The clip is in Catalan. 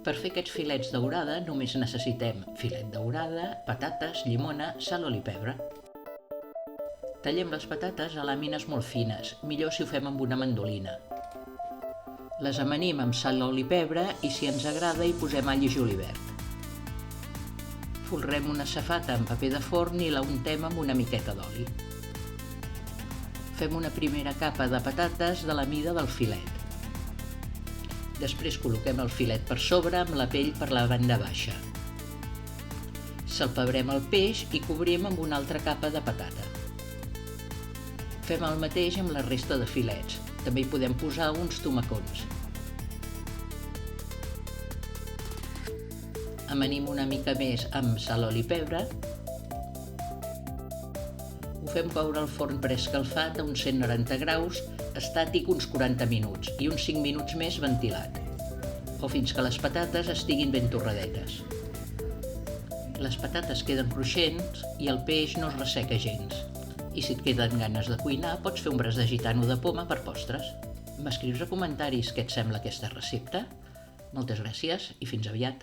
Per fer aquests filets daurada només necessitem filet daurada, patates, llimona, sal, oli i pebre. Tallem les patates a làmines molt fines, millor si ho fem amb una mandolina. Les amanim amb sal, oli i pebre i si ens agrada hi posem all i julivert. Folrem una safata amb paper de forn i la untem amb una miqueta d'oli. Fem una primera capa de patates de la mida del filet. Després col·loquem el filet per sobre amb la pell per la banda baixa. Salpebrem el peix i cobrim amb una altra capa de patata. Fem el mateix amb la resta de filets. També hi podem posar uns tomacons. Amanim una mica més amb sal, oli i pebre. Ho fem coure al forn preescalfat a uns 190 graus, estàtic uns 40 minuts i uns 5 minuts més ventilat, o fins que les patates estiguin ben torradetes. Les patates queden cruixents i el peix no es resseca gens. I si et queden ganes de cuinar, pots fer un braç de gitano de poma per postres. M'escrius a comentaris què et sembla aquesta recepta? Moltes gràcies i fins aviat!